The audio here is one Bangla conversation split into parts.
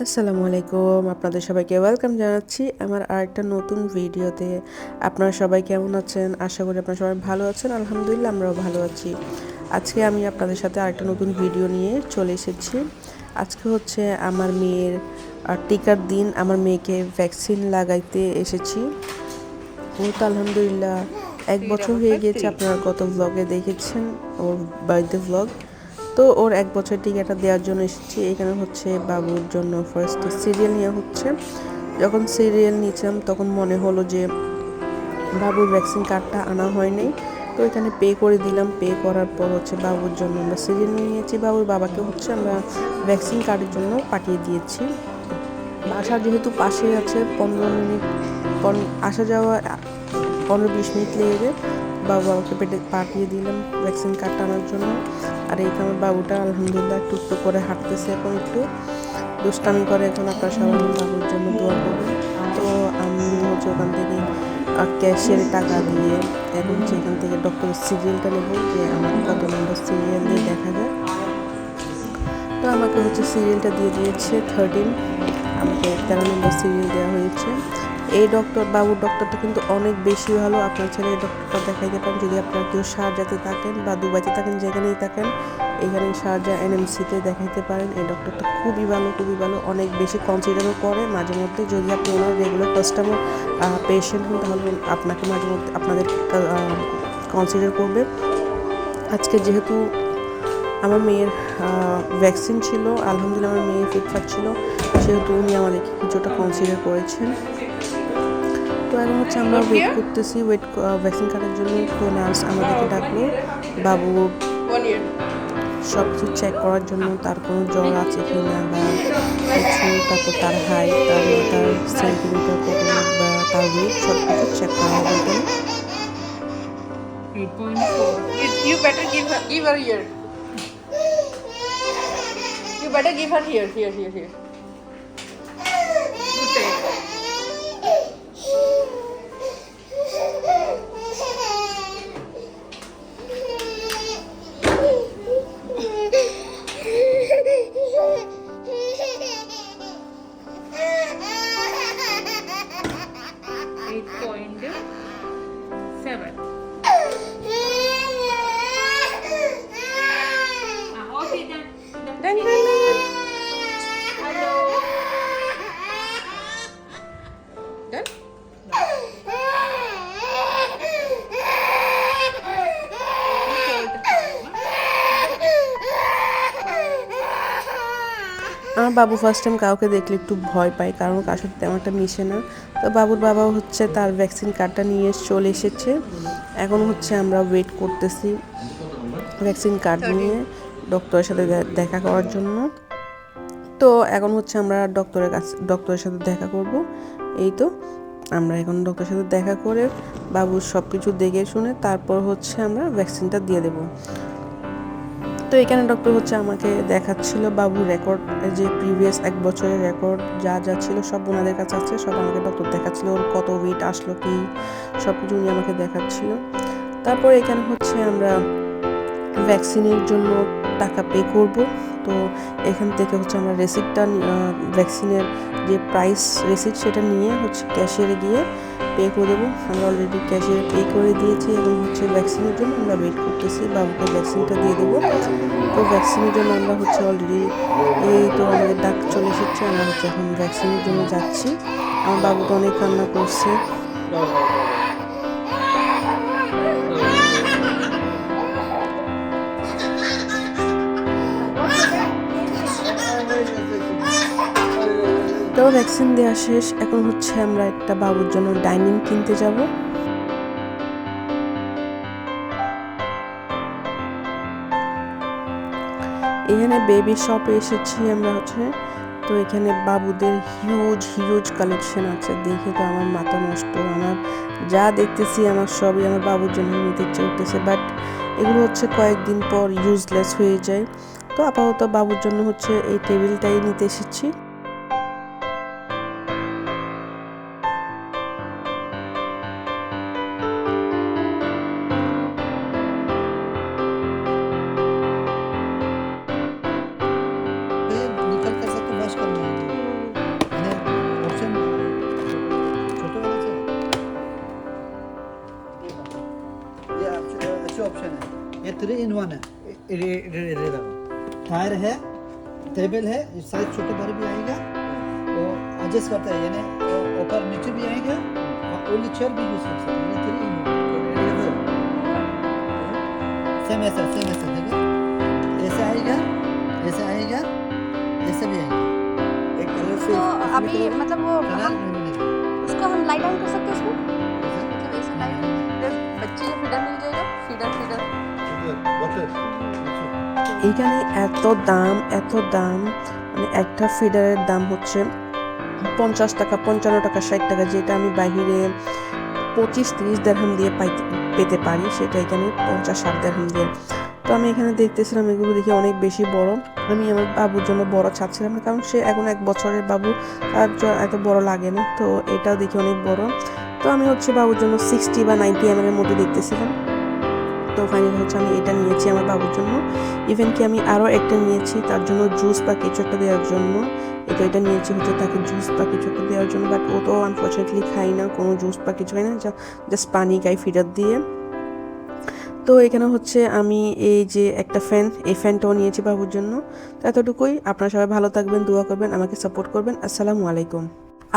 আসসালামু আলাইকুম, আপনাদের সবাইকে ওয়েলকাম জানাচ্ছি আমার আরেকটা নতুন ভিডিওতে। আপনারা সবাই কেমন আছেন? আশা করি আপনারা সবাই ভালো আছেন। আলহামদুলিল্লাহ আমরাও ভালো আছি। আজকে আমি আপনাদের সাথে আরেকটা নতুন ভিডিও নিয়ে চলে এসেছি। আজকে হচ্ছে আমার মেয়ের টিকার দিন। আমার মেয়েকে ভ্যাকসিন লাগাইতে এসেছি। ও তো আলহামদুলিল্লাহ 1 বছর হয়ে গিয়েছে। আপনারা গত ব্লগে দেখেছেন ওর বার্থডে ব্লগ। তো ওর 1 বছর টিকাটা দেওয়ার জন্য এসেছি। এখানে হচ্ছে বাবুর জন্য ফার্স্টে সিরিয়াল নেওয়া হচ্ছে। যখন সিরিয়াল নিচ্ছিলাম তখন মনে হলো যে বাবুর ভ্যাকসিন কার্ডটা আনা হয়নি। তো এখানে পে করে দিলাম। পে করার পর হচ্ছে বাবুর জন্য আমরা সিরিয়াল নিয়ে নিয়েছি। বাবুর বাবাকে হচ্ছে আমরা ভ্যাকসিন কার্ডের জন্য পাঠিয়ে দিয়েছি। বাসা যেহেতু পাশে আছে, 15 মিনিট আসা যাওয়া 15-20 মিনিট লেগে বাবাকে পাঠিয়ে দিলাম ভ্যাকসিন কার্ডটা আনার জন্য। আর এই আমার বাবুটা আলহামদুলিল্লাহ একটু একটু করে হাঁটতেছে, এখন একটু দুষ্টামি করে। এখন আপনার সবাই বাবুর জন্য দোয়া করবেন। তো আমি হচ্ছে ওখান থেকে ক্যাশের টাকা দিয়ে এখন হচ্ছে এখান থেকে ডক্টরের সিরিয়ালটা নেব, যে আমার কত নম্বর সিরিয়াল দিয়ে দেখা যায়। তো আমাকে হচ্ছে সিরিয়ালটা দিয়ে দিয়েছে 13, আমাকে 13 নম্বর সিরিয়াল দেওয়া হয়েছে। এই বাবুর ডক্টরটা কিন্তু অনেক বেশি ভালো। আপনার ছেলে এই ডক্টরটা দেখাইতে পারেন যদি আপনারা কেউ শারজাতে থাকেন বা দুবাইতে থাকেন, যেখানেই থাকেন এখানে শারজা এনএমসিতে দেখাইতে পারেন। এই ডক্টরটা খুবই ভালো, খুবই ভালো। অনেক বেশি কনসিডারও করে মাঝে মধ্যে। যদি আপনি ওনার রেগুলার কাস্টমার পেশেন্ট হন তাহলে আপনাকে মাঝে মধ্যে আপনাদের কনসিডার করবে। আজকে যেহেতু আমার মেয়ের ভ্যাকসিন ছিল, আলহামদুলিল্লাহ আমার মেয়ে ফিটফাট ছিল, সেহেতু উনি আমাদেরকে কিছুটা কনসিডার করেছেন। তো এখন হচ্ছে আমরা ওয়েট করতেছি ভ্যাকসিন কাটার জন্য। তো নার্স আমাদেরকে ডাকলো বাবু সব কিছু চেক করার জন্য, তার কোনো জ্বর আছে কি না বা কিছু, তারপর তার হাইট, তার মাথার সেন্টিমিটার কত বা তার ওয়েট, সব কিছু চেক করা হবে এখানে। 8.4. You better give her here. You better give her here. You take. আমার বাবু ফার্স্ট টাইম কাউকে দেখলে একটু ভয় পায়, কারণ কার সাথে তেমন একটা মিশে না। তো বাবুর বাবা হচ্ছে তার ভ্যাকসিন কার্ডটা নিয়ে চলে এসেছে। এখন হচ্ছে আমরা ওয়েট করতেছি ভ্যাকসিন কার্ড নিয়ে ডক্টরের সাথে দেখা করার জন্য। তো এখন হচ্ছে আমরা ডক্টরের সাথে দেখা করব। এই তো আমরা এখন ডক্টরের সাথে দেখা করে বাবুর সব কিছু দেখে শুনে তারপর হচ্ছে আমরা ভ্যাকসিনটা দিয়ে দেবো। তো এখানে ডক্টর হচ্ছে আমাকে দেখাচ্ছিল বাবুর রেকর্ড, যে প্রিভিয়াস 1 বছরের রেকর্ড যা যা ছিল সব ওনাদের কাছে আছে, সব আমাকে ডক্টর দেখাচ্ছিল। ওর কত ওয়েট আসলো কি সব কিছু উনি আমাকে দেখাচ্ছিল। তারপর এখানে হচ্ছে আমরা ভ্যাকসিনের জন্য টাকা পে করব। তো এখান থেকে হচ্ছে আমরা রেসিপ্টটা, ভ্যাকসিনের যে প্রাইস রেসিপ্ট সেটা নিয়ে হচ্ছে ক্যাশিয়ারে গিয়ে পে করে দেবো। আমরা অলরেডি ক্যাশিয়ারে পে করে দিয়েছি এবং হচ্ছে ভ্যাকসিনের জন্য আমরা ওয়েট করতেছি, বাবুকে ভ্যাকসিনটা দিয়ে দেবো। তো ভ্যাকসিনের জন্য আমরা হচ্ছে অলরেডি এই তো আমাদের ডাক চলে এসেছে, আমরা হচ্ছে এখন ভ্যাকসিনের জন্য যাচ্ছি। আমার বাবুটা অনেক কান্না করছে। তো ভ্যাকসিন দেওয়া শেষ। এখন হচ্ছে আমরা একটা বাবুর জন্য ডাইনিং কিনতে যাব। এখানে বেবি শপে এসেছি আমরা হচ্ছে। তো এখানে বাবুদের হিউজ কালেকশন আছে, দেখে তো আমার মাথা নষ্ট। আমার যা দেখতেছি আমার সবই আমার বাবুর জন্য নিতে ইচ্ছে করতেছে, বাট এগুলো হচ্ছে কয়েকদিন পর ইউজলেস হয়ে যায়। তো আপাতত বাবুর জন্য হচ্ছে এই টেবিলটাই নিতে এসেছি। निकल कर सकते बस करना है 3 in 1 है टायर है टेबल है इस साइज छोटे बड़े भी आएगा वो एडजस्ट करता है यानी ऊपर नीचे भी आएगा और ओनली चेयर भी यूज कर सकते हैं 3 in 1 सेम ऐसा देखो ऐसा आएगा ऐसा भी आएगा एक कलर से तो अभी मतलब वो कलर हम उसको हम लाइट ऑन कर सकते हैं इसको मतलब ऐसे लाइट बच्चे को फीडर मिल जाएगा फीडर এখানে এত দাম মানে একটা ফিডারের দাম হচ্ছে 50 টাকা 55 টাকা 60 টাকা, যেটা আমি বাইরে 25-30 দিরহাম দিয়ে পেতে পারি, সেটা এখানে 50-60 দিরহাম দিয়ে। তো আমি এখানে দেখতেছিলাম এগুলো দেখে অনেক বেশি বড়। আমি আমার বাবুর জন্য বড় চাচ্ছিলাম না, কারণ সে এখন 1 বছরের বাবু, তার এত বড় লাগে না। তো এটাও দেখি অনেক বড়। তো আমি হচ্ছে বাবুর জন্য 60 বা 90 ml এর মধ্যে দেখতেছিলাম। তো ফাইনালি হচ্ছে আমি এটা নিয়েছি আমার বাবুর জন্য। ইভেন কি আমি আরও একটা নিয়েছি তার জন্য জুস বা কিছু একটা দেওয়ার জন্য। এটা নিয়েছি হচ্ছে তাকে জুস বা কিছু একটা দেওয়ার জন্য, বাট ও তো আনফর্চুনেটলি খাই না, কোনো জুস বা কিছু খাই না, জাস্ট পানি খাই ফিডার দিয়ে। তো এখানে হচ্ছে আমি এই যে একটা এই ফ্যানটাও নিয়েছি বাবুর জন্য। তো এতটুকুই। আপনারা সবাই ভালো থাকবেন, দোয়া করবেন, আমাকে সাপোর্ট করবেন। আসসালামু আলাইকুম।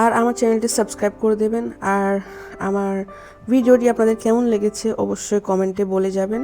আর আমার চ্যানেলটি সাবস্ক্রাইব করে দেবেন। আর আমার ভিডিওটি আপনাদের কেমন লেগেছে অবশ্যই কমেন্টে বলে যাবেন।